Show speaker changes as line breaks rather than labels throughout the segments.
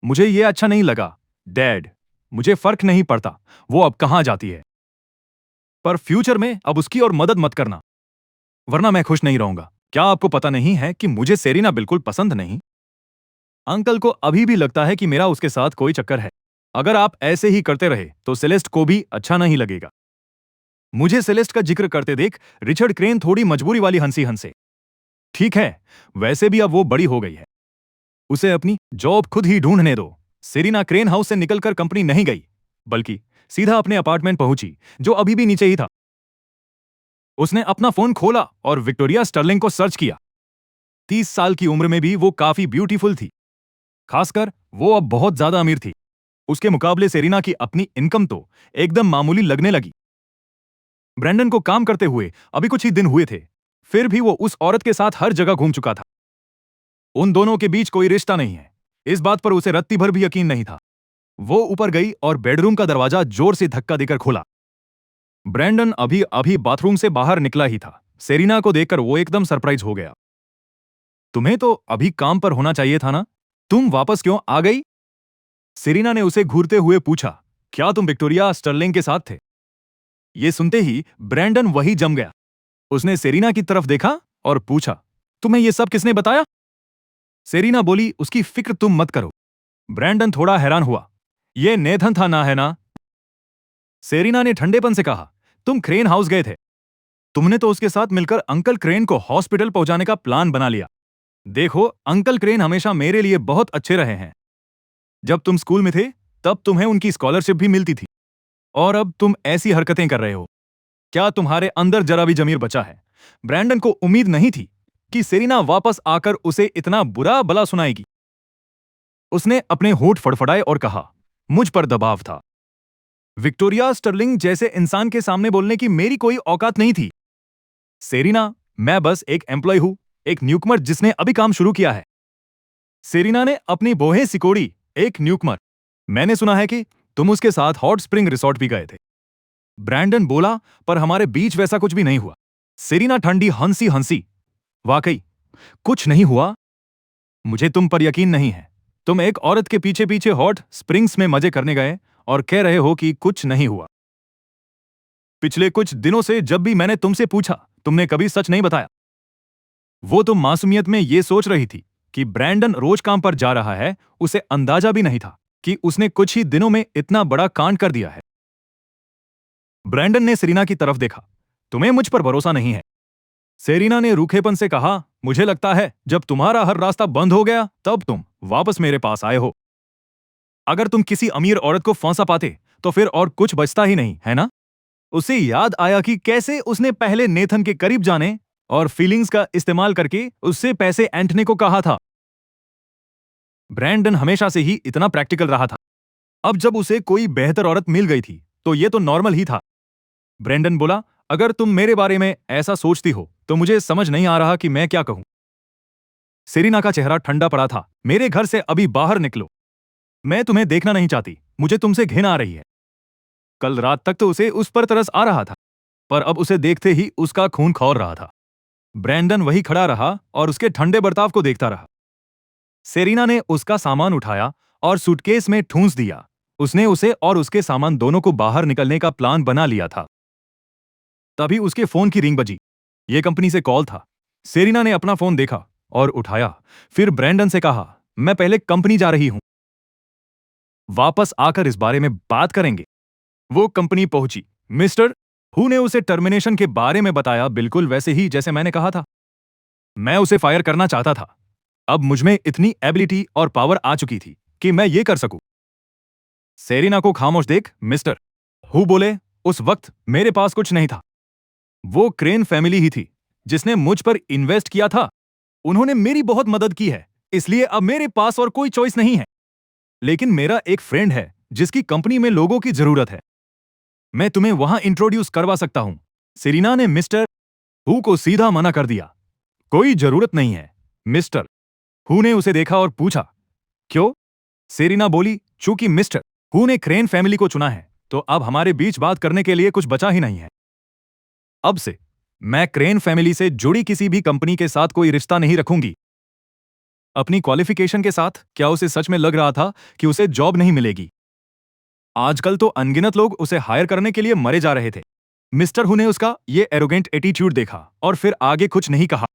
मुझे ये अच्छा नहीं लगा। डैड, मुझे फर्क नहीं पड़ता वो अब कहां जाती है, पर फ्यूचर में अब उसकी और मदद मत करना, वरना मैं खुश नहीं रहूंगा। क्या आपको पता नहीं है कि मुझे सेरिना बिल्कुल पसंद नहीं? अंकल को अभी भी लगता है कि मेरा उसके साथ कोई चक्कर है। अगर आप ऐसे ही करते रहे तो सेलेस्ट को भी अच्छा नहीं लगेगा। मुझे सेलेस्ट का जिक्र करते देख रिचर्ड क्रेन थोड़ी मजबूरी वाली हंसी हंसे। ठीक है, वैसे भी अब वो बड़ी हो गई है, उसे अपनी जॉब खुद ही ढूंढने दो। सेरिना क्रेन हाउस से निकलकर कंपनी नहीं गई, बल्कि सीधा अपने अपार्टमेंट पहुंची, जो अभी भी नीचे ही था। उसने अपना फोन खोला और विक्टोरिया स्टर्लिंग को सर्च किया। 30 साल की उम्र में भी वो काफी ब्यूटीफुल थी। खासकर वो अब बहुत ज्यादा अमीर थी। उसके मुकाबले सेरिना की अपनी इनकम तो एकदम मामूली लगने लगी। ब्रैंडन को काम करते हुए अभी कुछ ही दिन हुए थे, फिर भी वो उस औरत के साथ हर जगह घूम चुका था। उन दोनों के बीच कोई रिश्ता नहीं है, इस बात पर उसे रत्ती भर भी यकीन नहीं था। वो ऊपर गई और बेडरूम का दरवाजा जोर से धक्का देकर खोला। ब्रैंडन अभी अभी बाथरूम से बाहर निकला ही था। सेरिना को देखकर वो एकदम सरप्राइज हो गया। तुम्हें तो अभी काम पर होना चाहिए था ना, तुम वापस क्यों आ गई? सेरिना ने उसे घूरते हुए पूछा। क्या तुम विक्टोरिया स्टर्लिंग के साथ थे? ये सुनते ही ब्रैंडन वही जम गया। उसने सेरिना की तरफ देखा और पूछा, तुम्हें ये सब किसने बताया? सेरिना बोली, उसकी फिक्र तुम मत करो। ब्रैंडन थोड़ा हैरान हुआ। ये नेथन था ना, है ना? सेरिना ने ठंडेपन से कहा, तुम क्रेन हाउस गए थे, तुमने तो उसके साथ मिलकर अंकल क्रेन को हॉस्पिटल पहुंचाने का प्लान बना लिया। देखो, अंकल क्रेन हमेशा मेरे लिए बहुत अच्छे रहे हैं। जब तुम स्कूल में थे तब तुम्हें उनकी स्कॉलरशिप भी मिलती थी, और अब तुम ऐसी हरकतें कर रहे हो। क्या तुम्हारे अंदर जरा भी जमीर बचा है? ब्रैंडन को उम्मीद नहीं थी कि सेरिना वापस आकर उसे इतना बुरा भला सुनाएगी। उसने अपने होंठ फड़फड़ाए और कहा, मुझ पर दबाव था। विक्टोरिया स्टर्लिंग जैसे इंसान के सामने बोलने की मेरी कोई औकात नहीं थी। सेरिना, मैं बस एक एम्प्लॉय हूं, एक न्यूकमर जिसने अभी काम शुरू किया है। सेरिना ने अपनी बोहें सिकोड़ी। एक न्यूकमर? मैंने सुना है कि तुम उसके साथ हॉट स्प्रिंग रिसॉर्ट भी गए थे। ब्रैंडन बोला, पर हमारे बीच वैसा कुछ भी नहीं हुआ। सेरिना ठंडी हंसी हंसी। वाकई कुछ नहीं हुआ? मुझे तुम पर यकीन नहीं है। तुम एक औरत के पीछे पीछे हॉट स्प्रिंग्स में मजे करने गए और कह रहे हो कि कुछ नहीं हुआ। पिछले कुछ दिनों से जब भी मैंने तुमसे पूछा, तुमने कभी सच नहीं बताया। वो तो मासूमियत में ये सोच रही थी कि ब्रैंडन रोज काम पर जा रहा है। उसे अंदाजा भी नहीं था कि उसने कुछ ही दिनों में इतना बड़ा कांड कर दिया है। ब्रैंडन ने सेरिना की तरफ देखा। तुम्हें मुझ पर भरोसा नहीं है? सेरिना ने रूखेपन से कहा, मुझे लगता है जब तुम्हारा हर रास्ता बंद हो गया तब तुम वापस मेरे पास आए हो। अगर तुम किसी अमीर औरत को फंसा पाते तो फिर और कुछ बचता ही नहीं, है ना? उसे याद आया कि कैसे उसने पहले नेथन के करीब जाने और फीलिंग्स का इस्तेमाल करके उससे पैसे ऐंठने को कहा था। ब्रैंडन हमेशा से ही इतना प्रैक्टिकल रहा था। अब जब उसे कोई बेहतर औरत मिल गई थी तो ये तो नॉर्मल ही था। ब्रैंडन बोला, अगर तुम मेरे बारे में ऐसा सोचती हो तो मुझे समझ नहीं आ रहा कि मैं क्या कहूं। सेरिना का चेहरा ठंडा पड़ा था। मेरे घर से अभी बाहर निकलो। मैं तुम्हें देखना नहीं चाहती, मुझे तुमसे घिन आ रही है। कल रात तक तो उसे उस पर तरस आ रहा था, पर अब उसे देखते ही उसका खून खौल रहा था। ब्रैंडन वही खड़ा रहा और उसके ठंडे बर्ताव को देखता रहा। सेरिना ने उसका सामान उठाया और सूटकेस में ठूंस दिया। उसने उसे और उसके सामान दोनों को बाहर निकलने का प्लान बना लिया था। तभी उसके फोन की रिंग बजी। यह कंपनी से कॉल था। सेरिना ने अपना फोन देखा और उठाया। फिर ब्रैंडन से कहा, मैं पहले कंपनी जा रही हूं, वापस आकर इस बारे में बात करेंगे। वो कंपनी पहुंची। मिस्टर हु ने उसे टर्मिनेशन के बारे में बताया, बिल्कुल वैसे ही जैसे मैंने कहा था। मैं उसे फायर करना चाहता था। अब मुझमें इतनी एबिलिटी और पावर आ चुकी थी कि मैं ये कर सकूं। सेरिना को खामोश देख मिस्टर हु बोले, उस वक्त मेरे पास कुछ नहीं था। वो क्रेन फैमिली ही थी जिसने मुझ पर इन्वेस्ट किया था। उन्होंने मेरी बहुत मदद की है, इसलिए अब मेरे पास और कोई चॉइस नहीं है। लेकिन मेरा एक फ्रेंड है जिसकी कंपनी में लोगों की जरूरत है। मैं तुम्हें वहां इंट्रोड्यूस करवा सकता हूं। सेरिना ने मिस्टर हु को सीधा मना कर दिया। कोई जरूरत नहीं है। मिस्टर हु ने उसे देखा और पूछा, क्यों? सेरिना बोली, चूंकि मिस्टर हु ने क्रेन फैमिली को चुना है तो अब हमारे बीच बात करने के लिए कुछ बचा ही नहीं है। अब से मैं क्रेन फैमिली से जुड़ी किसी भी कंपनी के साथ कोई रिश्ता नहीं रखूंगी। अपनी क्वालिफिकेशन के साथ क्या उसे सच में लग रहा था कि उसे जॉब नहीं मिलेगी? आजकल तो अनगिनत लोग उसे हायर करने के लिए मरे जा रहे थे। मिस्टर हु ने उसका ये एरोगेंट एटीट्यूड देखा और फिर आगे कुछ नहीं कहा।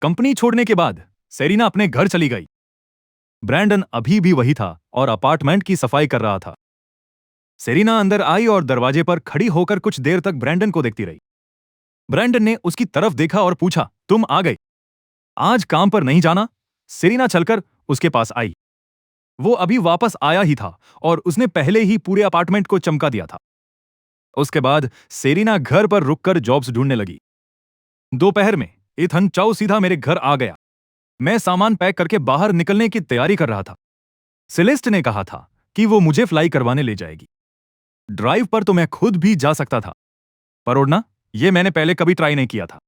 कंपनी छोड़ने के बाद सेरिना अपने घर चली गई। ब्रैंडन अभी भी वही था और अपार्टमेंट की सफाई कर रहा था। सेरिना अंदर आई और दरवाजे पर खड़ी होकर कुछ देर तक ब्रैंडन को देखती रही। ब्रैंडन ने उसकी तरफ देखा और पूछा, तुम आ गई? आज काम पर नहीं जाना? सेरिना चलकर उसके पास आई। वो अभी वापस आया ही था और उसने पहले ही पूरे अपार्टमेंट को चमका दिया था। उसके बाद सेरिना घर पर रुककर जॉब्स ढूंढने लगी। दोपहर में इथन चाउ सीधा मेरे घर आ गया। मैं सामान पैक करके बाहर निकलने की तैयारी कर रहा था। सेलेस्ट ने कहा था कि वो मुझे फ्लाई करवाने ले जाएगी। ड्राइव पर तो मैं खुद भी जा सकता था, पर उड़ना ये मैंने पहले कभी ट्राई नहीं किया था।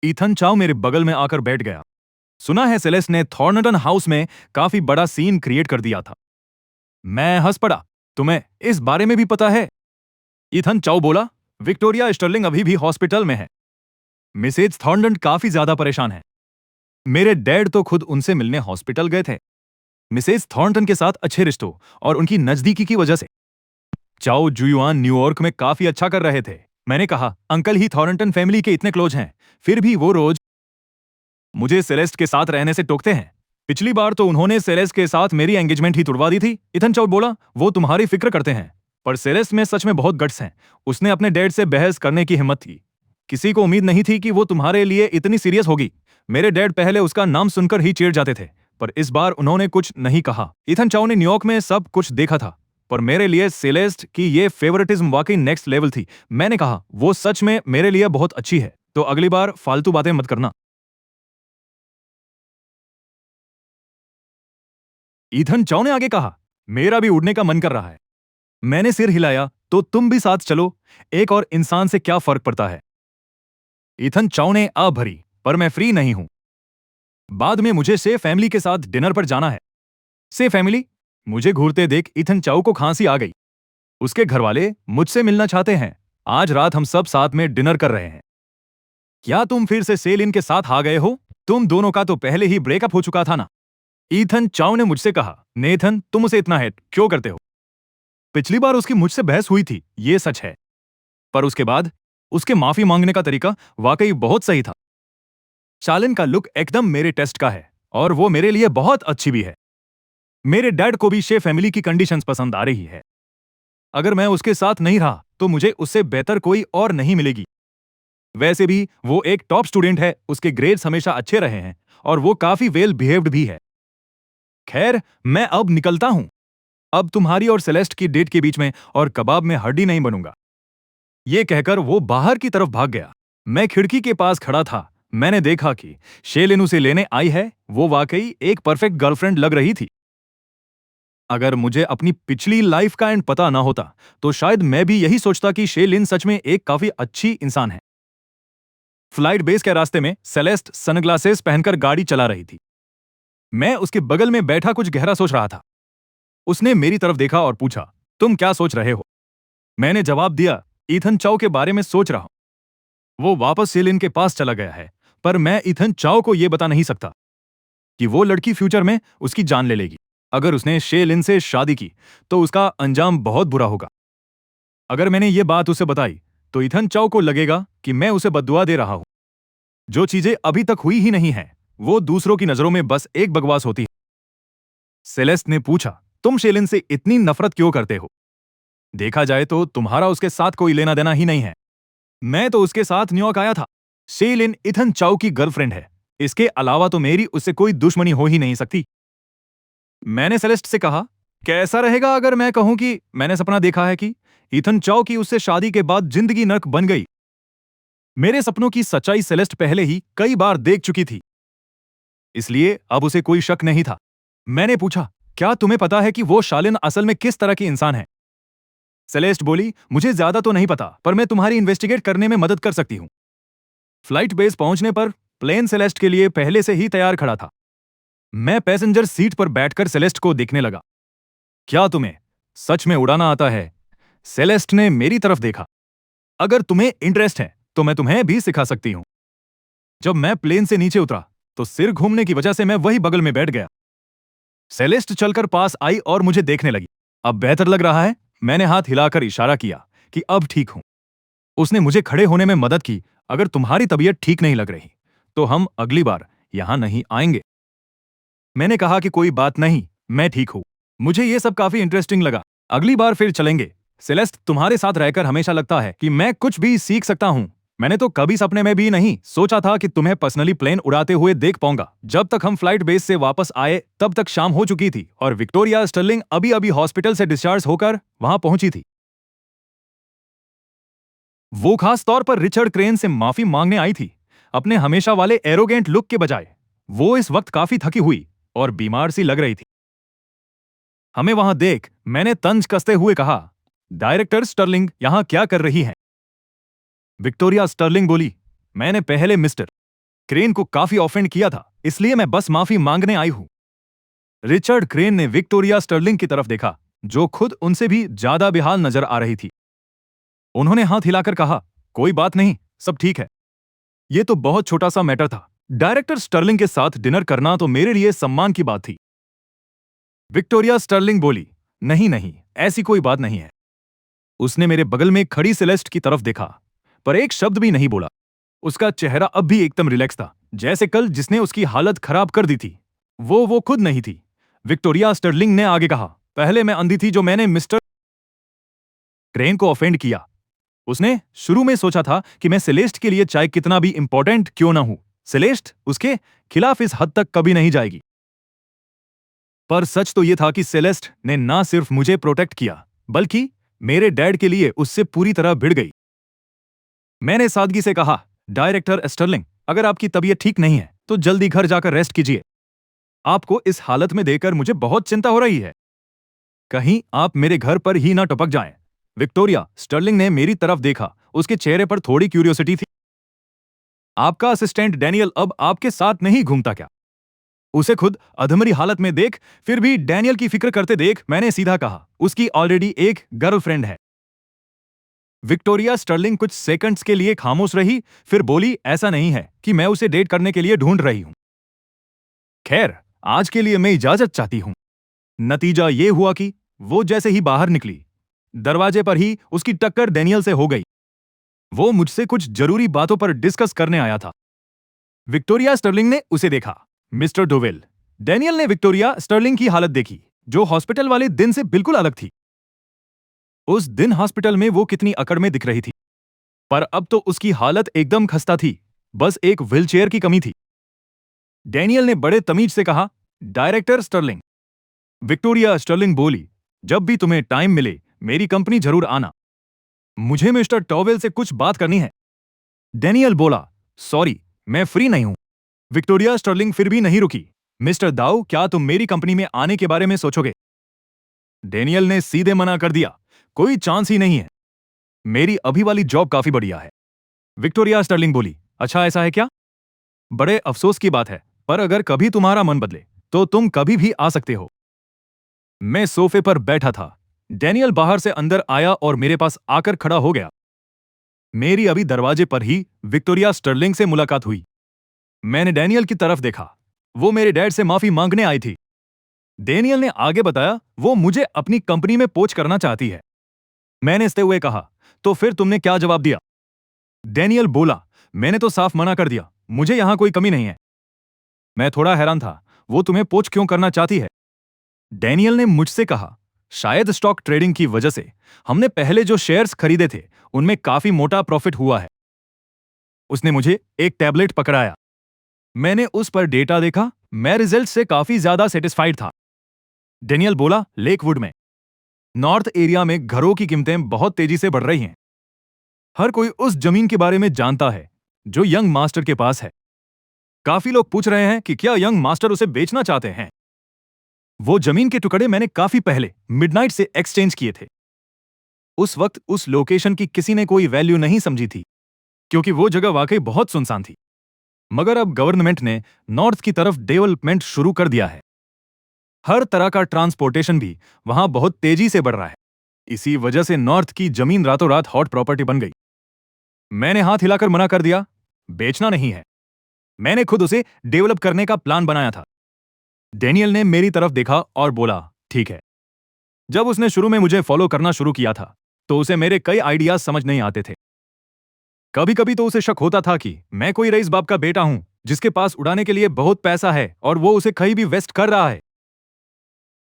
इथन चाउ मेरे बगल में आकर बैठ गया। सुना है सेलेस्ट ने थॉर्नटन हाउस में काफी बड़ा सीन क्रिएट कर दिया था। मैं हंस पड़ा। तुम्हें इस बारे में भी पता है? इथन चाउ बोला, विक्टोरिया स्टर्लिंग अभी भी हॉस्पिटल में है। मिसेज थॉर्नटन काफी ज्यादा परेशान है। मेरे डैड तो खुद उनसे मिलने हॉस्पिटल गए थे। मिसेज थॉर्नटन के साथ अच्छे रिश्तों और उनकी नजदीकी की वजह से चाओ जुयुआन न्यूयॉर्क में काफी अच्छा कर रहे थे। मैंने कहा, अंकल ही थॉर्नटन फैमिली के इतने क्लोज हैं, फिर भी वो रोज मुझे सेलेस्ट के साथ रहने से टोकते हैं। पिछली बार तो उन्होंने सेलेस्ट के साथ मेरी एंगेजमेंट ही तुड़वा दी थी। इथन चाउ बोला, वो तुम्हारी फिक्र करते हैं, पर सेलेस्ट में सच में बहुत गट्स हैं। उसने अपने डैड से बहस करने की हिम्मत थी। किसी को उम्मीद नहीं थी कि वो तुम्हारे लिए इतनी सीरियस होगी। मेरे डैड पहले उसका नाम सुनकर ही चिढ़ जाते थे, पर इस बार उन्होंने कुछ नहीं कहा। इथन चाउ ने न्यूयॉर्क में सब कुछ देखा था, पर मेरे लिए सेलेस्ट की ये फेवरेटिज्म वाकई नेक्स्ट लेवल थी। मैंने कहा, वो सच में मेरे लिए बहुत अच्छी है, तो अगली बार फालतू बातें मत करना। ईथन चाउ ने आगे कहा, मेरा भी उड़ने का मन कर रहा है। मैंने सिर हिलाया, तो तुम भी साथ चलो। एक और इंसान से क्या फर्क पड़ता है? ईथन चाउ ने आ भरी, पर मैं फ्री नहीं हूं। बाद में मुझे से फैमिली के साथ डिनर पर जाना है। से फैमिली? मुझे घूरते देख ईथन चाउ को खांसी आ गई। उसके घरवाले मुझसे मिलना चाहते हैं। आज रात हम सब साथ में डिनर कर रहे हैं। क्या तुम फिर से सेलिन के साथ आ गए हो? तुम दोनों का तो पहले ही ब्रेकअप हो चुका था ना? ईथन चाउ ने मुझसे कहा, नेथन तुम उसे इतना हेट क्यों करते हो? पिछली बार उसकी मुझसे बहस हुई थी, ये सच है, पर उसके बाद उसके माफी मांगने का तरीका वाकई बहुत सही था। शालिन का लुक एकदम मेरे टेस्ट का है और वो मेरे लिए बहुत अच्छी भी है। मेरे डैड को भी शे फैमिली की कंडीशंस पसंद आ रही है। अगर मैं उसके साथ नहीं रहा तो मुझे उससे बेहतर कोई और नहीं मिलेगी। वैसे भी वो एक टॉप स्टूडेंट है, उसके ग्रेड्स हमेशा अच्छे रहे हैं और वो काफी वेल बिहेव्ड भी है। खैर, मैं अब निकलता हूं। अब तुम्हारी और सेलेस्ट की डेट के बीच में और कबाब में हड्डी नहीं बनूंगा। ये कहकर वो बाहर की तरफ भाग गया। मैं खिड़की के पास खड़ा था। मैंने देखा कि शेलिन उसे लेने आई है। वो वाकई एक परफेक्ट गर्लफ्रेंड लग रही थी। अगर मुझे अपनी पिछली लाइफ का एंड पता ना होता तो शायद मैं भी यही सोचता कि शेलिन सच में एक काफी अच्छी इंसान है। फ्लाइट बेस के रास्ते में सेलेस्ट सनग्लासेस पहनकर गाड़ी चला रही थी। मैं उसके बगल में बैठा कुछ गहरा सोच रहा था। उसने मेरी तरफ देखा और पूछा, तुम क्या सोच रहे हो? मैंने जवाब दिया, ईथन चाउ के बारे में सोच रहा हूं। वो वापस सेलिन के पास चला गया है, पर मैं ईथन चाउ को यह बता नहीं सकता कि वो लड़की फ्यूचर में उसकी जान ले लेगी। अगर उसने शेलिन से शादी की तो उसका अंजाम बहुत बुरा होगा। अगर मैंने ये बात उसे बताई तो ईथन चाउ को लगेगा कि मैं उसे बद्दुआ दे रहा हूं। जो चीजें अभी तक हुई ही नहीं है वो दूसरों की नजरों में बस एक बकवास होती है। सेलेस्ट ने पूछा, तुम शेलिन से इतनी नफरत क्यों करते हो? देखा जाए तो तुम्हारा उसके साथ कोई लेना देना ही नहीं है। मैं तो उसके साथ न्यूयॉर्क आया था। शेलिन इथन चाउ की गर्लफ्रेंड है। इसके अलावा तो मेरी उससे कोई दुश्मनी हो ही नहीं सकती। मैंने सेलेस्ट से कहा, कैसा रहेगा अगर मैं कहूं कि मैंने सपना देखा है कि इथन चाउ की उससे शादी के बाद जिंदगी नर्क बन गई। मेरे सपनों की सच्चाई सेलेस्ट पहले ही कई बार देख चुकी थी, इसलिए अब उसे कोई शक नहीं था। मैंने पूछा, क्या तुम्हें पता है कि वो शालिन असल में किस तरह की इंसान है? सेलेस्ट बोली, मुझे ज्यादा तो नहीं पता, पर मैं तुम्हारी इन्वेस्टिगेट करने में मदद कर सकती हूं। फ्लाइट बेस पहुंचने पर प्लेन सेलेस्ट के लिए पहले से ही तैयार खड़ा था। मैं पैसेंजर सीट पर बैठकर सेलेस्ट को देखने लगा। क्या तुम्हें सच में उड़ाना आता है? सेलेस्ट ने मेरी तरफ देखा। अगर तुम्हें इंटरेस्ट है तो मैं तुम्हें भी सिखा सकती हूं। जब मैं प्लेन से नीचे उतरा तो सिर घूमने की वजह से मैं वही बगल में बैठ गया। सेलेस्ट चलकर पास आई और मुझे देखने लगी। अब बेहतर लग रहा है? मैंने हाथ हिलाकर इशारा किया कि अब ठीक हूं। उसने मुझे खड़े होने में मदद की। अगर तुम्हारी तबीयत ठीक नहीं लग रही तो हम अगली बार यहां नहीं आएंगे। मैंने कहा कि कोई बात नहीं, मैं ठीक हूं। मुझे ये सब काफी इंटरेस्टिंग लगा। अगली बार फिर चलेंगे। सेलेस्ट, तुम्हारे साथ रहकर हमेशा लगता है कि मैं कुछ भी सीख सकता हूं। मैंने तो कभी सपने में भी नहीं सोचा था कि तुम्हें पर्सनली प्लेन उड़ाते हुए देख पाऊंगा। जब तक हम फ्लाइट बेस से वापस आए तब तक शाम हो चुकी थी और विक्टोरिया स्टर्लिंग अभी अभी हॉस्पिटल से डिस्चार्ज होकर वहां पहुंची थी। वो खास तौर पर रिचर्ड क्रेन से माफी मांगने आई थी, अपने हमेशा वाले एरोगेंट लुक के बजाय। वो इस वक्त काफी थकी हुई और बीमार सी लग रही थी। हमें वहां देख मैंने तंज कसते हुए कहा, डायरेक्टर स्टर्लिंग यहां क्या कर रही हैं? विक्टोरिया स्टर्लिंग बोली, मैंने पहले मिस्टर क्रेन को काफी ऑफेंड किया था, इसलिए मैं बस माफी मांगने आई हूं। रिचर्ड क्रेन ने विक्टोरिया स्टर्लिंग की तरफ देखा, जो खुद उनसे भी ज्यादा बेहाल नजर आ रही थी। उन्होंने हाथ हिलाकर कहा, कोई बात नहीं, सब ठीक है। यह तो बहुत छोटा सा मैटर था। डायरेक्टर स्टर्लिंग के साथ डिनर करना तो मेरे लिए सम्मान की बात थी। विक्टोरिया स्टर्लिंग बोली, नहीं नहीं, ऐसी कोई बात नहीं है। उसने मेरे बगल में खड़ी सेलेस्ट की तरफ देखा, पर एक शब्द भी नहीं बोला। उसका चेहरा अब भी एकदम रिलैक्स था, जैसे कल जिसने उसकी हालत खराब कर दी थी वो खुद नहीं थी। विक्टोरिया स्टर्लिंग ने आगे कहा, पहले मैं अंधी थी जो मैंने मिस्टर क्रेन को ऑफेंड किया। उसने शुरू में सोचा था कि मैं सेलेस्ट के लिए चाहे कितना भी इंपॉर्टेंट क्यों ना हूं, सेलेस्ट उसके खिलाफ इस हद तक कभी नहीं जाएगी। पर सच तो यह था कि सेलेस्ट ने ना सिर्फ मुझे प्रोटेक्ट किया, बल्कि मेरे डैड के लिए उससे पूरी तरह भिड़ गई। मैंने सादगी से कहा, डायरेक्टर स्टर्लिंग, अगर आपकी तबीयत ठीक नहीं है तो जल्दी घर जाकर रेस्ट कीजिए। आपको इस हालत में देखकर मुझे बहुत चिंता हो रही है। कहीं आप मेरे घर पर ही ना टपक जाएं। विक्टोरिया स्टर्लिंग ने मेरी तरफ देखा, उसके चेहरे पर थोड़ी क्यूरियोसिटी थी। आपका असिस्टेंट डैनियल अब आपके साथ नहीं घूमता क्या? उसे खुद अधमरी हालत में देख, फिर भी डैनियल की फिक्र करते देख मैंने सीधा कहा, उसकी ऑलरेडी एक गर्लफ्रेंड है। विक्टोरिया स्टर्लिंग कुछ सेकंड्स के लिए खामोश रही, फिर बोली, ऐसा नहीं है कि मैं उसे डेट करने के लिए ढूंढ रही हूं। खैर, आज के लिए मैं इजाजत चाहती हूं। नतीजा यह हुआ कि वो जैसे ही बाहर निकली, दरवाजे पर ही उसकी टक्कर डैनियल से हो गई। वो मुझसे कुछ जरूरी बातों पर डिस्कस करने आया था। विक्टोरिया स्टर्लिंग ने उसे देखा। मिस्टर डोवेल, डैनियल ने विक्टोरिया स्टर्लिंग की हालत देखी, जो हॉस्पिटल वाले दिन से बिल्कुल अलग थी। उस दिन हॉस्पिटल में वो कितनी अकड़ में दिख रही थी, पर अब तो उसकी हालत एकदम खस्ता थी, बस एक व्हीलचेयर की कमी थी। डैनियल ने बड़े तमीज से कहा, डायरेक्टर स्टर्लिंग। विक्टोरिया स्टर्लिंग बोली, जब भी तुम्हें टाइम मिले मेरी कंपनी जरूर आना। मुझे मिस्टर टॉवेल से कुछ बात करनी है। डैनियल बोला, सॉरी, मैं फ्री नहीं हूं। विक्टोरिया स्टर्लिंग फिर भी नहीं रुकी। मिस्टर दाऊ, क्या तुम मेरी कंपनी में आने के बारे में सोचोगे? डैनियल ने सीधे मना कर दिया, कोई चांस ही नहीं है। मेरी अभी वाली जॉब काफी बढ़िया है। विक्टोरिया स्टर्लिंग बोली, अच्छा ऐसा है क्या? बड़े अफसोस की बात है, पर अगर कभी तुम्हारा मन बदले तो तुम कभी भी आ सकते हो। मैं सोफे पर बैठा था। डैनियल बाहर से अंदर आया और मेरे पास आकर खड़ा हो गया। मेरी अभी दरवाजे पर ही विक्टोरिया स्टर्लिंग से मुलाकात हुई। मैंने डैनियल की तरफ देखा। वो मेरे डैड से माफी मांगने आई थी। डैनियल ने आगे बताया, वो मुझे अपनी कंपनी में पोच करना चाहती है। मैंने हंसते हुए कहा, तो फिर तुमने क्या जवाब दिया? डैनियल बोला, मैंने तो साफ मना कर दिया, मुझे यहां कोई कमी नहीं है। मैं थोड़ा हैरान था, वो तुम्हें पोच क्यों करना चाहती है? डैनियल ने मुझसे कहा, शायद स्टॉक ट्रेडिंग की वजह से हमने पहले जो शेयर्स खरीदे थे उनमें काफी मोटा प्रॉफिट हुआ है। उसने मुझे एक टैबलेट पकड़ाया। मैंने उस पर डेटा देखा। मैं रिजल्ट से काफी ज्यादा सेटिस्फाइड था। डैनियल बोला, लेकवुड में नॉर्थ एरिया में घरों की कीमतें बहुत तेजी से बढ़ रही हैं। हर कोई उस जमीन के बारे में जानता है जो यंग मास्टर के पास है। काफी लोग पूछ रहे हैं कि क्या यंग मास्टर उसे बेचना चाहते हैं। वो जमीन के टुकड़े मैंने काफी पहले मिडनाइट से एक्सचेंज किए थे। उस वक्त उस लोकेशन की किसी ने कोई वैल्यू नहीं समझी थी, क्योंकि वो जगह वाकई बहुत सुनसान थी। मगर अब गवर्नमेंट ने नॉर्थ की तरफ डेवलपमेंट शुरू कर दिया है। हर तरह का ट्रांसपोर्टेशन भी वहां बहुत तेजी से बढ़ रहा है। इसी वजह से नॉर्थ की जमीन रातों रात हॉट प्रॉपर्टी बन गई। मैंने हाथ हिलाकर मना कर दिया, बेचना नहीं है। मैंने खुद उसे डेवलप करने का प्लान बनाया था। डेनियल ने मेरी तरफ देखा और बोला, ठीक है। जब उसने शुरू में मुझे फॉलो करना शुरू किया था, तो उसे मेरे कई आइडियाज समझ नहीं आते थे। कभी कभी तो उसे शक होता था कि मैं कोई रईस बाप का बेटा हूं, जिसके पास उड़ाने के लिए बहुत पैसा है और वो उसे कहीं भी वेस्ट कर रहा है।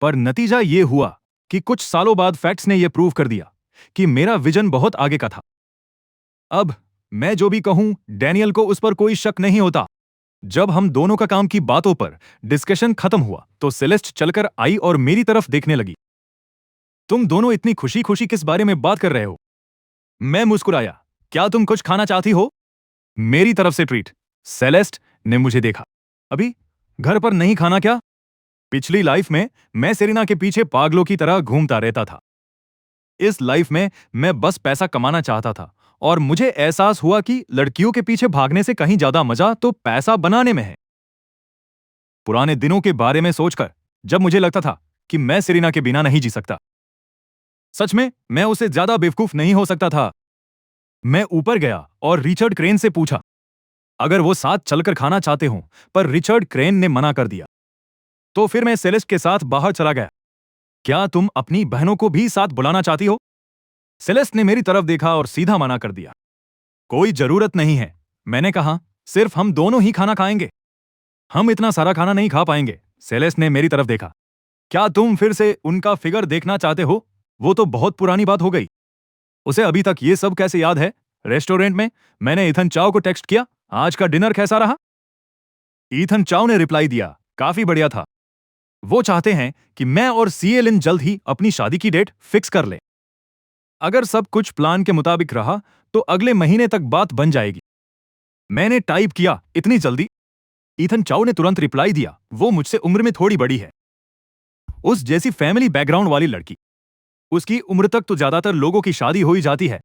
पर नतीजा ये हुआ कि कुछ सालों बाद फैक्ट्स ने यह प्रूव कर दिया कि मेरा विजन बहुत आगे का था। अब मैं जो भी कहूं, डैनियल को उस पर कोई शक नहीं होता। जब हम दोनों का काम की बातों पर डिस्कशन खत्म हुआ, तो सेलेस्ट चलकर आई और मेरी तरफ देखने लगी। तुम दोनों इतनी खुशी खुशी किस बारे में बात कर रहे हो? मैं मुस्कुराया। क्या तुम कुछ खाना चाहती हो? मेरी तरफ से ट्रीट। सेलेस्ट ने मुझे देखा। अभी घर पर नहीं खाना क्या? पिछली लाइफ में मैं सेरेना के पीछे पागलों की तरह घूमता रहता था। इस लाइफ में मैं बस पैसा कमाना चाहता था और मुझे एहसास हुआ कि लड़कियों के पीछे भागने से कहीं ज्यादा मजा तो पैसा बनाने में है। पुराने दिनों के बारे में सोचकर, जब मुझे लगता था कि मैं सेरेना के बिना नहीं जी सकता। सच में मैं उससे ज्यादा बेवकूफ नहीं हो सकता था। मैं ऊपर गया और रिचर्ड क्रेन से पूछा अगर वो साथ चलकर खाना चाहते हो, पर रिचर्ड क्रेन ने मना कर दिया। तो फिर मैं सेलेस्ट के साथ बाहर चला गया। क्या तुम अपनी बहनों को भी साथ बुलाना चाहती हो? सेलेस्ट ने मेरी तरफ देखा और सीधा मना कर दिया। कोई जरूरत नहीं है, मैंने कहा। सिर्फ हम दोनों ही खाना खाएंगे। हम इतना सारा खाना नहीं खा पाएंगे। सेलेस्ट ने मेरी तरफ देखा। क्या तुम फिर से उनका फिगर देखना चाहते हो? वो तो बहुत पुरानी बात हो गई। उसे अभी तक ये सब कैसे याद है? रेस्टोरेंट में मैंने ईथन चाओ को टेक्स्ट किया, आज का डिनर कैसा रहा? ईथन चाओ ने रिप्लाई दिया, काफी बढ़िया था। वो चाहते हैं कि मैं और सीएलिन जल्द ही अपनी शादी की डेट फिक्स कर ले। अगर सब कुछ प्लान के मुताबिक रहा तो अगले महीने तक बात बन जाएगी। मैंने टाइप किया, इतनी जल्दी? ईथन चाओ ने तुरंत रिप्लाई दिया, वो मुझसे उम्र में थोड़ी बड़ी है। उस जैसी फैमिली बैकग्राउंड वाली लड़की। उसकी उम्र तक तो ज्यादातर लोगों की शादी हो ही जाती है,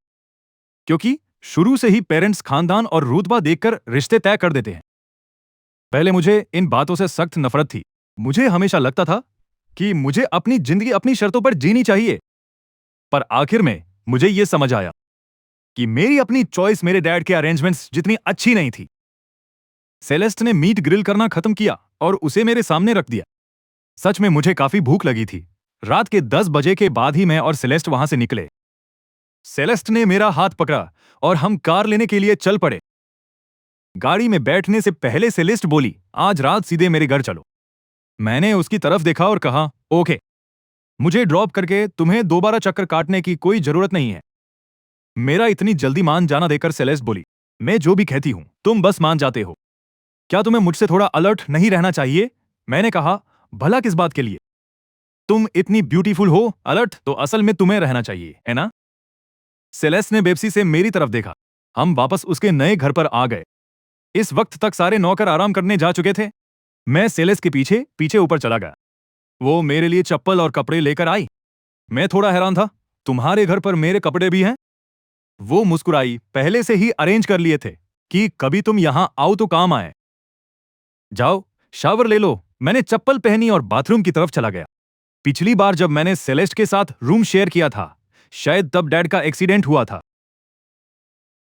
क्योंकि शुरू से ही पेरेंट्स खानदान और रुतबा देखकर रिश्ते तय कर देते हैं। पहले मुझे इन बातों से सख्त नफरत थी। मुझे हमेशा लगता था कि मुझे अपनी जिंदगी अपनी शर्तों पर जीनी चाहिए। पर आखिर में मुझे यह समझ आया कि मेरी अपनी चॉइस मेरे डैड के अरेंजमेंट्स जितनी अच्छी नहीं थी। सेलेस्ट ने मीट ग्रिल करना खत्म किया और उसे मेरे सामने रख दिया। सच में मुझे काफी भूख लगी थी। रात के 10 बजे के बाद ही मैं और सेलेस्ट वहां से निकले। सेलेस्ट ने मेरा हाथ पकड़ा और हम कार लेने के लिए चल पड़े। गाड़ी में बैठने से पहले सेलेस्ट बोली, आज रात सीधे मेरे घर चलो। मैंने उसकी तरफ देखा और कहा, ओके। मुझे ड्रॉप करके तुम्हें दोबारा चक्कर काटने की कोई जरूरत नहीं है। मेरा इतनी जल्दी मान जाना देखकर सेलेस्ट बोली, मैं जो भी कहती हूं तुम बस मान जाते हो। क्या तुम्हें मुझसे थोड़ा अलर्ट नहीं रहना चाहिए? मैंने कहा, भला किस बात के लिए? तुम इतनी ब्यूटीफुल हो, अलर्ट तो असल में तुम्हें रहना चाहिए, है ना? सेलेस्ट ने बेबसी से मेरी तरफ देखा। हम वापस उसके नए घर पर आ गए। इस वक्त तक सारे नौकर आराम करने जा चुके थे। मैं सेलेस्ट के पीछे पीछे ऊपर चला गया। वो मेरे लिए चप्पल और कपड़े लेकर आई। मैं थोड़ा हैरान था, तुम्हारे घर पर मेरे कपड़े भी हैं? वो मुस्कुराई, पहले से ही अरेंज कर लिए थे कि कभी तुम यहां आओ तो काम आए। जाओ शावर ले लो। मैंने चप्पल पहनी और बाथरूम की तरफ चला गया। पिछली बार जब मैंने सेलेस्ट के साथ रूम शेयर किया था, शायद तब डैड का एक्सीडेंट हुआ था।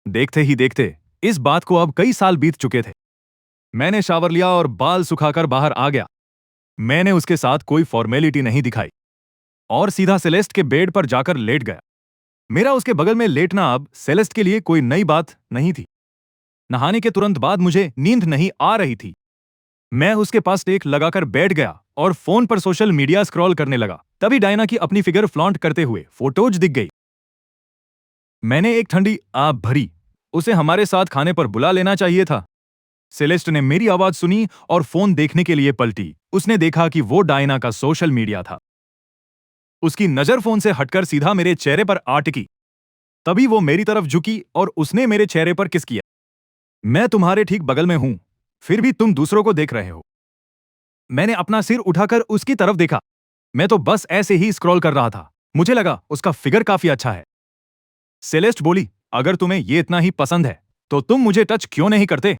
देखते ही देखते इस बात को अब कई साल बीत चुके थे। मैंने शावर लिया और बाल सुखाकर बाहर आ गया। मैंने उसके साथ कोई फॉर्मेलिटी नहीं दिखाई और सीधा सेलेस्ट के बेड पर जाकर लेट गया। मेरा उसके बगल में लेटना अब सेलेस्ट के लिए कोई नई बात नहीं थी। नहाने के तुरंत बाद मुझे नींद नहीं आ रही थी। मैं उसके पास टेक लगाकर बैठ गया और फोन पर सोशल मीडिया स्क्रॉल करने लगा। तभी डायना की अपनी फिगर फ्लॉन्ट करते हुए फोटोज दिख गई। मैंने एक ठंडी आप भरी, उसे हमारे साथ खाने पर बुला लेना चाहिए था। सेलेस्ट ने मेरी आवाज सुनी और फोन देखने के लिए पलटी। उसने देखा कि वो डायना का सोशल मीडिया था। उसकी नजर फोन से हटकर सीधा मेरे चेहरे पर आ टिकी। तभी वो मेरी तरफ झुकी और उसने मेरे चेहरे पर किस किया। मैं तुम्हारे ठीक बगल में हूं, फिर भी तुम दूसरों को देख रहे हो। मैंने अपना सिर उठाकर उसकी तरफ देखा। मैं तो बस ऐसे ही स्क्रॉल कर रहा था। मुझे लगा उसका फिगर काफी अच्छा है। सेलेस्ट बोली, अगर तुम्हें ये इतना ही पसंद है तो तुम मुझे टच क्यों नहीं करते?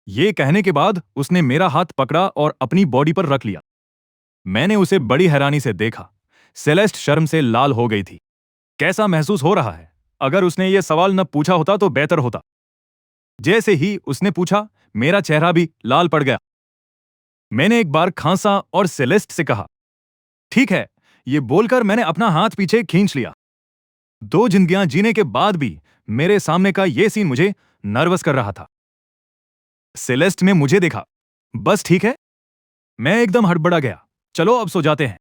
ये कहने के बाद उसने मेरा हाथ पकड़ा और अपनी बॉडी पर रख लिया। मैंने उसे बड़ी हैरानी से देखा। सेलेस्ट शर्म से लाल हो गई थी। कैसा महसूस हो रहा है? अगर उसने ये सवाल न पूछा होता तो बेहतर होता। जैसे ही उसने पूछा, मेरा चेहरा भी लाल पड़ गया। मैंने एक बार खांसा और सेलेस्ट से कहा, ठीक है। ये बोलकर मैंने अपना हाथ पीछे खींच लिया। 2 जिंदगियां जीने के बाद भी मेरे सामने का ये सीन मुझे नर्वस कर रहा था। सेलेस्ट ने मुझे देखा। बस ठीक है। मैं एकदम हड़बड़ा गया। चलो अब सो जाते हैं।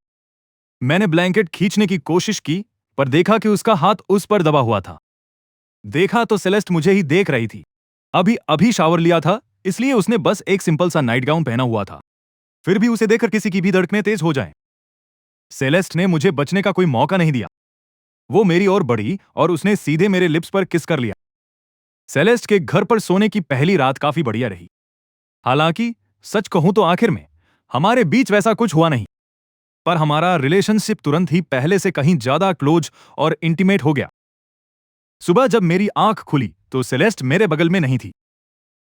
मैंने ब्लैंकेट खींचने की कोशिश की, पर देखा कि उसका हाथ उस पर दबा हुआ था। देखा तो सेलेस्ट मुझे ही देख रही थी। अभी अभी शावर लिया था, इसलिए उसने बस एक सिंपल सा नाइट गाउन पहना हुआ था। फिर भी उसे देखकर किसी की भी धड़कनें तेज हो जाएं। सेलेस्ट ने मुझे बचने का कोई मौका नहीं दिया। वो मेरी ओर बढ़ी और उसने सीधे मेरे लिप्स पर किस कर लिया। सेलेस्ट के घर पर सोने की पहली रात काफी बढ़िया रही। हालांकि सच कहूं तो आखिर में हमारे बीच वैसा कुछ हुआ नहीं, पर हमारा रिलेशनशिप तुरंत ही पहले से कहीं ज्यादा क्लोज और इंटीमेट हो गया। सुबह जब मेरी आंख खुली तो सेलेस्ट मेरे बगल में नहीं थी।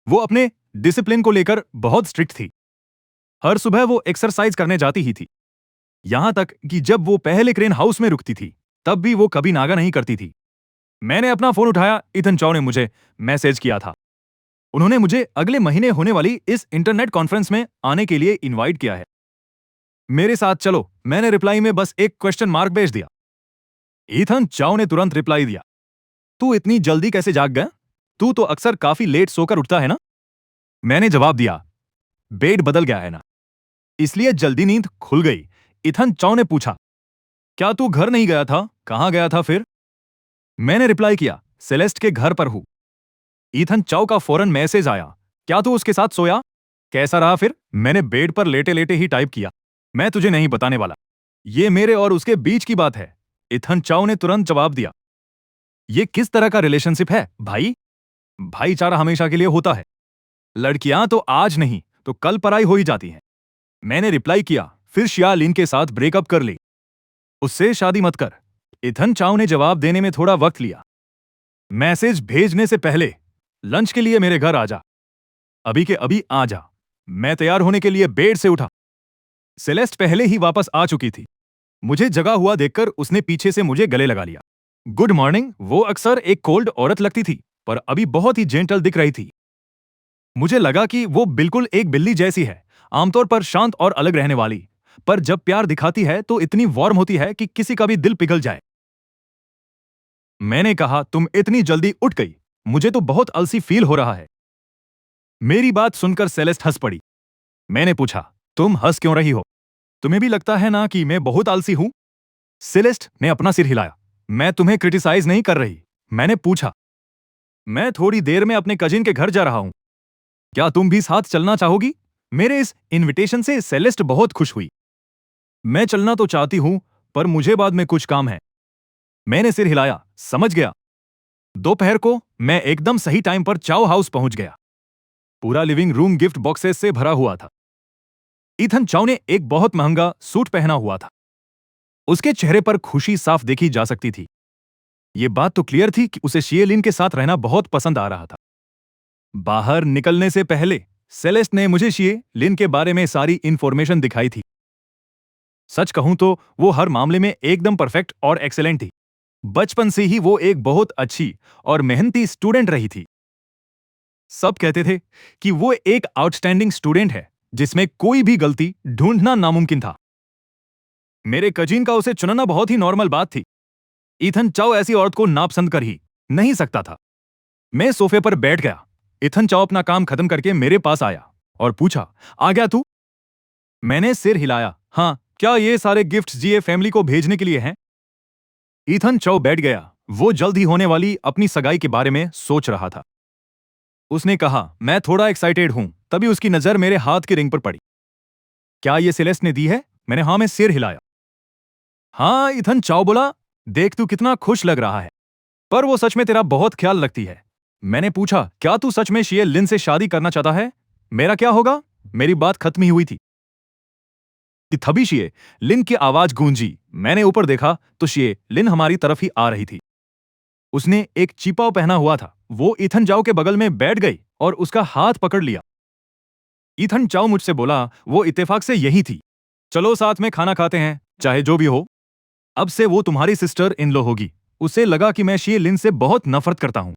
वो अपने डिसिप्लिन को लेकर बहुत स्ट्रिक्ट थी। हर सुबह वो एक्सरसाइज करने जाती ही थी। यहां तक कि जब वो पहले क्रेन हाउस में रुकती थी, तब भी वो कभी नागा नहीं करती थी। मैंने अपना फोन उठाया। इथन चाओ ने मुझे मैसेज किया था। उन्होंने मुझे अगले महीने होने वाली इस इंटरनेट कॉन्फ्रेंस में आने के लिए इनवाइट किया है। मेरे साथ चलो। मैंने रिप्लाई में बस एक क्वेश्चन मार्क भेज दिया। इथन चाओ ने तुरंत रिप्लाई दिया, तू इतनी जल्दी कैसे जाग गया? तू तो अक्सर काफी लेट सोकर उठता है ना? मैंने जवाब दिया, बेड बदल गया है ना, इसलिए जल्दी नींद खुल गई। इथन चाओ ने पूछा, क्या तू घर नहीं गया था? कहां गया था फिर? मैंने रिप्लाई किया, सेलेस्ट के घर पर हूं। इथन चाओ का फौरन मैसेज आया, क्या तू उसके साथ सोया? कैसा रहा फिर? मैंने बेड पर लेटे लेटे ही टाइप किया, मैं तुझे नहीं बताने वाला। ये मेरे और उसके बीच की बात है। इथन चाओ ने तुरंत जवाब दिया, ये किस तरह का रिलेशनशिप है भाई? भाईचारा हमेशा के लिए होता है। लड़कियां तो आज नहीं तो कल पराई हो ही जाती हैं। मैंने रिप्लाई किया, फिर शियालिन के साथ ब्रेकअप कर ली। उससे शादी मत कर। इथन चाओ ने जवाब देने में थोड़ा वक्त लिया। मैसेज भेजने से पहले लंच के लिए मेरे घर आ जा। अभी के अभी आ जा। मैं तैयार होने के लिए बेड से उठा। सेलेस्ट पहले ही वापस आ चुकी थी। मुझे जगा हुआ देखकर उसने पीछे से मुझे गले लगा लिया। Good morning. वो अक्सर एक कोल्ड औरत लगती थी, पर अभी बहुत ही जेंटल दिख रही थी। मुझे लगा कि वो बिल्कुल एक बिल्ली जैसी है, आमतौर पर शांत और अलग रहने वाली, पर जब प्यार दिखाती है तो इतनी वार्म होती है कि किसी का भी दिल पिघल जाए। मैंने कहा, तुम इतनी जल्दी उठ गई, मुझे तो बहुत अलसी फील हो रहा है। मेरी बात सुनकर सेलेस्ट हंस पड़ी। मैंने पूछा, तुम हंस क्यों रही हो? तुम्हें भी लगता है ना कि मैं बहुत आलसी हूं? सेलेस्ट ने अपना सिर हिलाया। मैं तुम्हें क्रिटिसाइज नहीं कर रही। मैंने पूछा, मैं थोड़ी देर में अपने कजिन के घर जा रहा हूं, क्या तुम भी साथ चलना चाहोगी? मेरे इस इनविटेशन से सेलेस्ट बहुत खुश हुई। मैं चलना तो चाहती हूं, पर मुझे बाद में कुछ काम है। मैंने सिर हिलाया, समझ गया। दोपहर को मैं एकदम सही टाइम पर चाओ हाउस पहुंच गया। पूरा लिविंग रूम गिफ्ट बॉक्सेस से भरा हुआ था। इथन चाओ ने एक बहुत महंगा सूट पहना हुआ था। उसके चेहरे पर खुशी साफ देखी जा सकती थी। ये बात तो क्लियर थी कि उसे शिएलिन के साथ रहना बहुत पसंद आ रहा था। बाहर निकलने से पहले सेलेस्ट ने मुझे शिएलिन के बारे में सारी इंफॉर्मेशन दिखाई थी। सच कहूं तो वो हर मामले में एकदम परफेक्ट और एक्सेलेंट थी। बचपन से ही वो एक बहुत अच्छी और मेहनती स्टूडेंट रही थी। सब कहते थे कि वो एक आउटस्टैंडिंग स्टूडेंट है जिसमें कोई भी गलती ढूंढना नामुमकिन था। मेरे कजिन का उसे चुनना बहुत ही नॉर्मल बात थी। इथन चाओ ऐसी औरत को नापसंद कर ही नहीं सकता था। मैं सोफे पर बैठ गया। इथन चाओ अपना काम खत्म करके मेरे पास आया और पूछा, आ गया तू? मैंने सिर हिलाया, हाँ। क्या ये सारे गिफ्ट्स जीए फैमिली को भेजने के लिए हैं? इथन चाओ बैठ गया। वो जल्द ही होने वाली अपनी सगाई के बारे में सोच रहा था। उसने कहा, मैं थोड़ा एक्साइटेड हूं। तभी उसकी नजर मेरे हाथ की रिंग पर पड़ी। क्या ये सेलेस्ट ने दी है? मैंने हाँ में सिर हिलाया। हाँ, इथन चाओ बोला, देख तू कितना खुश लग रहा है, पर वो सच में तेरा बहुत ख्याल रखती है। मैंने पूछा, क्या तू सच में शिएलिन से शादी करना चाहता है? मेरा क्या होगा? मेरी बात खत्म ही हुई थी कि तभी शिएलिन की आवाज गूंजी। मैंने ऊपर देखा तो शिएलिन हमारी तरफ ही आ रही थी। उसने एक चीपाव पहना हुआ था। वो इथन चाओ के बगल में बैठ गई और उसका हाथ पकड़ लिया। इथन चाओ मुझसे बोला, वो इत्तेफाक से यही थी। चलो साथ में खाना खाते हैं, चाहे जो भी हो। अब से वो तुम्हारी सिस्टर इन लॉ होगी। उसे लगा कि मैं शिएलिन से बहुत नफरत करता हूं।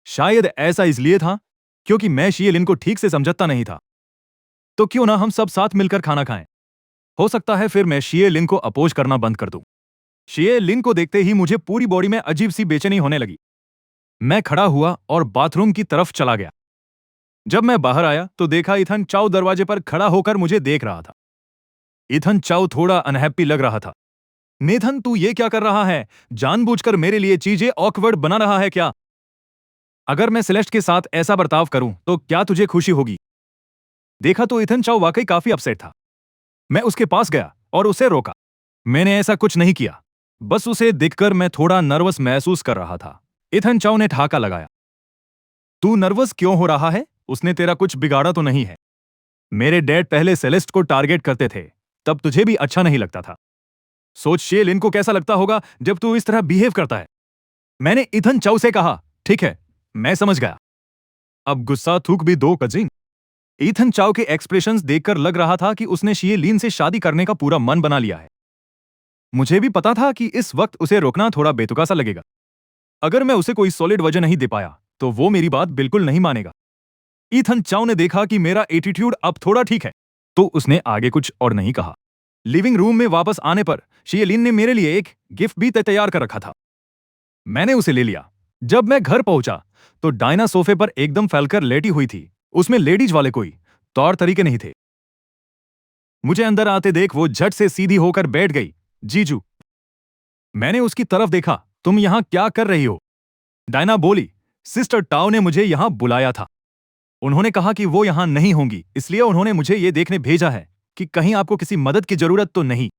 शायद ऐसा इसलिए था क्योंकि मैं शिएलिन को ठीक से समझता नहीं था। तो क्यों ना हम सब साथ मिलकर खाना खाएं? हो सकता है फिर मैं शिएलिन को अपोज करना बंद कर दूं। शिएलिन को देखते ही मुझे पूरी बॉडी में अजीब सी बेचैनी होने लगी। मैं खड़ा हुआ और बाथरूम की तरफ चला गया। जब मैं बाहर आया तो देखा इथन चाउ दरवाजे पर खड़ा होकर मुझे देख रहा था। इथन चाउ थोड़ा अनहैप्पी लग रहा था। नेथन, तू ये क्या कर रहा है? जानबूझकर मेरे लिए चीजें ऑकवर्ड बना रहा है क्या? अगर मैं सेलेस्ट के साथ ऐसा बर्ताव करूं तो क्या तुझे खुशी होगी? देखा तो इथन चाउ वाकई काफी अपसेट था। मैं उसके पास गया और उसे रोका। मैंने ऐसा कुछ नहीं किया, बस उसे देखकर मैं थोड़ा नर्वस महसूस कर रहा था। इथन चाउ ने ठहाका लगाया। तू नर्वस क्यों हो रहा है? उसने तेरा कुछ बिगाड़ा तो नहीं है? मेरे डैड पहले सेलेस्ट को टारगेट करते थे, तब तुझे भी अच्छा नहीं लगता था। सोच शेलिन को कैसा लगता होगा जब तू इस तरह बिहेव करता है। मैंने इथन चाउ से कहा, ठीक है, मैं समझ गया। अब गुस्सा थूक भी दो कजिन। इथन चाउ के एक्सप्रेशंस देखकर लग रहा था कि उसने शिएलिन से शादी करने का पूरा मन बना लिया है। मुझे भी पता था कि इस वक्त उसे रोकना थोड़ा बेतुका सा लगेगा। अगर मैं उसे कोई सॉलिड वजह नहीं दे पाया तो वो मेरी बात बिल्कुल नहीं मानेगा। इथन चाउ ने देखा कि मेरा एटीट्यूड अब थोड़ा ठीक है, तो उसने आगे कुछ और नहीं कहा। लिविंग रूम में वापस आने पर शिएलिन ने मेरे लिए एक गिफ्ट भी तैयार कर रखा था। मैंने उसे ले लिया। जब मैं घर पहुंचा तो डायना सोफे पर एकदम फैलकर लेटी हुई थी। उसमें लेडीज वाले कोई तौर तरीके नहीं थे। मुझे अंदर आते देख वो झट से सीधी होकर बैठ गई। जीजू। मैंने उसकी तरफ देखा। तुम यहां क्या कर रही हो? डायना बोली, सिस्टर टाओ ने मुझे यहां बुलाया था। उन्होंने कहा कि वो यहां नहीं होंगी, इसलिए उन्होंने मुझे ये देखने भेजा है कि कहीं आपको किसी मदद की जरूरत तो नहीं।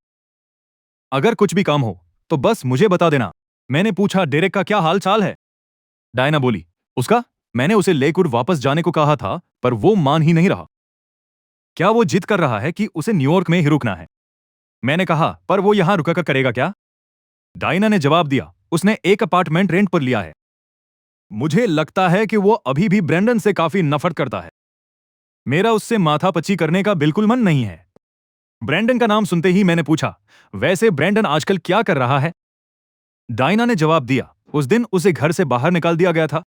अगर कुछ भी काम हो तो बस मुझे बता देना। मैंने पूछा, डेरेक का क्या हाल चाल है? डायना बोली, उसका? मैंने उसे लेकर वापस जाने को कहा था, पर वो मान ही नहीं रहा। क्या वो जिद कर रहा है कि उसे न्यूयॉर्क में ही रुकना है? मैंने कहा, पर वो यहां रुका कर करेगा क्या? डायना ने जवाब दिया, उसने एक अपार्टमेंट रेंट पर लिया है। मुझे लगता है कि वो अभी भी ब्रेंडन से काफी नफरत करता है। मेरा उससे माथापच्ची करने का बिल्कुल मन नहीं है। ब्रेंडन का नाम सुनते ही मैंने पूछा, वैसे ब्रेंडन आजकल क्या कर रहा है? डायना ने जवाब दिया, उस दिन उसे घर से बाहर निकाल दिया गया था।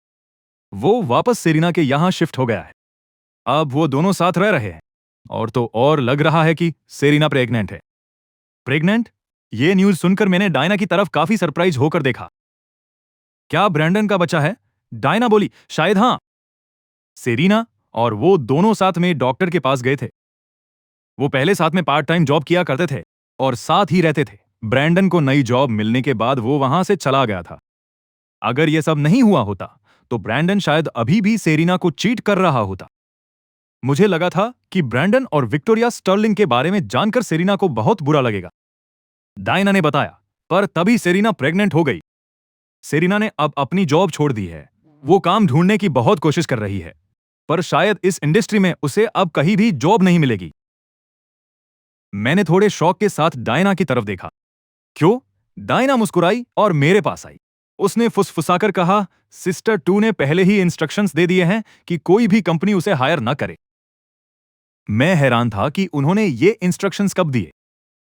वो वापस सेरिना के यहां शिफ्ट हो गया है। अब वो दोनों साथ रह रहे हैं। और तो और लग रहा है कि सेरिना प्रेग्नेंट है। प्रेग्नेंट? ये न्यूज सुनकर मैंने डायना की तरफ काफी सरप्राइज होकर देखा। क्या ब्रेंडन का बच्चा है? डायना बोली, शायद हां। सेरिना और वो दोनों साथ में डॉक्टर के पास गए थे। वो पहले साथ में पार्ट टाइम जॉब किया करते थे और साथ ही रहते थे। ब्रैंडन को नई जॉब मिलने के बाद वो वहां से चला गया था। अगर ये सब नहीं हुआ होता तो ब्रैंडन शायद अभी भी सेरिना को चीट कर रहा होता। मुझे लगा था कि ब्रैंडन और विक्टोरिया स्टर्लिंग के बारे में जानकर सेरिना को बहुत बुरा लगेगा। डायना ने बताया, पर तभी सेरिना प्रेग्नेंट हो गई। सेरिना ने अब अपनी जॉब छोड़ दी है। वो काम ढूंढने की बहुत कोशिश कर रही है, पर शायद इस इंडस्ट्री में उसे अब कहीं भी जॉब नहीं मिलेगी। मैंने थोड़े शौक के साथ डायना की तरफ देखा। क्यों? डायना मुस्कुराई और मेरे पास आई। उसने फुसफुसाकर कहा, सिस्टर टू ने पहले ही इंस्ट्रक्शंस दे दिए हैं कि कोई भी कंपनी उसे हायर न करे। मैं हैरान था कि उन्होंने ये इंस्ट्रक्शंस कब दिए।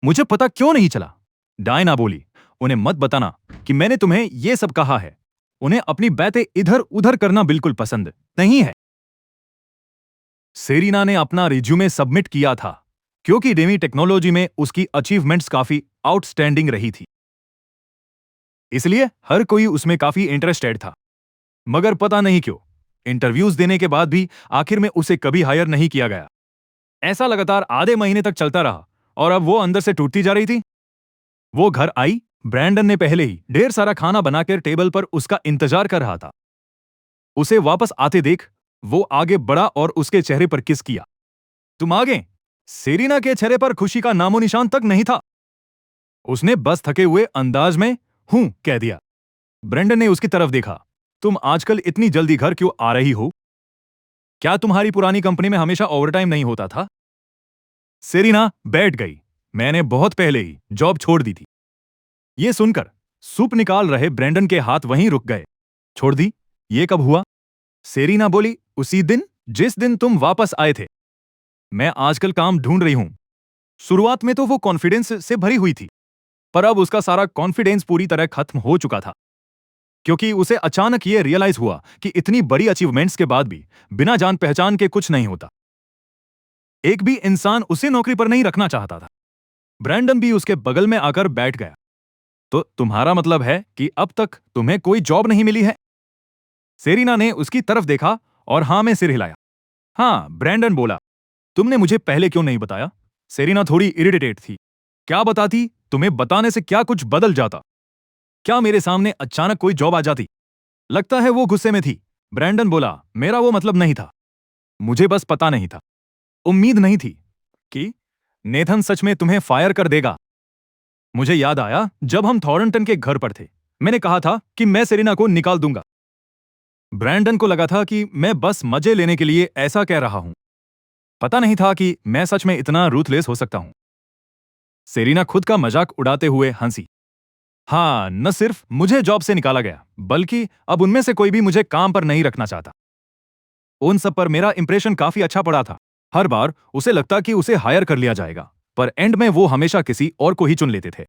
मुझे पता क्यों नहीं चला? डायना बोली, उन्हें मत बताना कि मैंने तुम्हें ये सब कहा है। उन्हें अपनी बातें इधर उधर करना बिल्कुल पसंद नहीं है। सेरिना ने अपना रिज्यूमे सबमिट किया था क्योंकि डेमी टेक्नोलॉजी में उसकी अचीवमेंट्स काफी आउटस्टैंडिंग रही थी। इसलिए हर कोई उसमें काफी इंटरेस्टेड था। मगर पता नहीं क्यों इंटरव्यूज देने के बाद भी आखिर में उसे कभी हायर नहीं किया गया। ऐसा लगातार आधे महीने तक चलता रहा और अब वो अंदर से टूटती जा रही थी। वो घर आई। ब्रैंडन ने पहले ही ढेर सारा खाना बनाकर टेबल पर उसका इंतजार कर रहा था। उसे वापस आते देख वो आगे बढ़ा और उसके चेहरे पर किस किया। तुम आ गए? सेरिना के चेहरे पर खुशी का नामो निशान तक नहीं था। उसने बस थके हुए अंदाज में हूं कह दिया। ब्रेंडन ने उसकी तरफ देखा। तुम आजकल इतनी जल्दी घर क्यों आ रही हो? क्या तुम्हारी पुरानी कंपनी में हमेशा ओवरटाइम नहीं होता था? सेरिना बैठ गई। मैंने बहुत पहले ही जॉब छोड़ दी थी। यह सुनकर सूप निकाल रहे ब्रेंडन के हाथ वहीं रुक गए। छोड़ दी? ये कब हुआ? सेरिना बोली, उसी दिन जिस दिन तुम वापस आए थे। मैं आजकल काम ढूंढ रही हूं। शुरुआत में तो वो कॉन्फिडेंस से भरी हुई थी, पर अब उसका सारा कॉन्फिडेंस पूरी तरह खत्म हो चुका था। क्योंकि उसे अचानक ये रियलाइज हुआ कि इतनी बड़ी अचीवमेंट्स के बाद भी बिना जान पहचान के कुछ नहीं होता। एक भी इंसान उसे नौकरी पर नहीं रखना चाहता था। ब्रैंडन भी उसके बगल में आकर बैठ गया। तो तुम्हारा मतलब है कि अब तक तुम्हें कोई जॉब नहीं मिली है? सेरिना ने उसकी तरफ देखा और हाँ में सिर हिलाया। हाँ, ब्रैंडन बोला। तुमने मुझे पहले क्यों नहीं बताया? सेरिना थोड़ी इरिटेटेड थी। क्या बताती? तुम्हें बताने से क्या कुछ बदल जाता? क्या मेरे सामने अचानक कोई जॉब आ जाती? लगता है वो गुस्से में थी। ब्रैंडन बोला, मेरा वो मतलब नहीं था। मुझे बस पता नहीं था। उम्मीद नहीं थी कि नेथन सच में तुम्हें फायर कर देगा। मुझे याद आया जब हम थॉरंटन के घर पर थे। मैंने कहा था कि मैं सेरिना को निकाल दूंगा। ब्रैंडन को लगा था कि मैं बस मजे लेने के लिए ऐसा कह रहा हूं। पता नहीं था कि मैं सच में इतना रूथलेस हो सकता हूं। सेरिना खुद का मजाक उड़ाते हुए हंसी। हाँ, न सिर्फ मुझे जॉब से निकाला गया, बल्कि अब उनमें से कोई भी मुझे काम पर नहीं रखना चाहता। उन सब पर मेरा इंप्रेशन काफी अच्छा पड़ा था। हर बार उसे लगता कि उसे हायर कर लिया जाएगा, पर एंड में वो हमेशा किसी और को ही चुन लेते थे।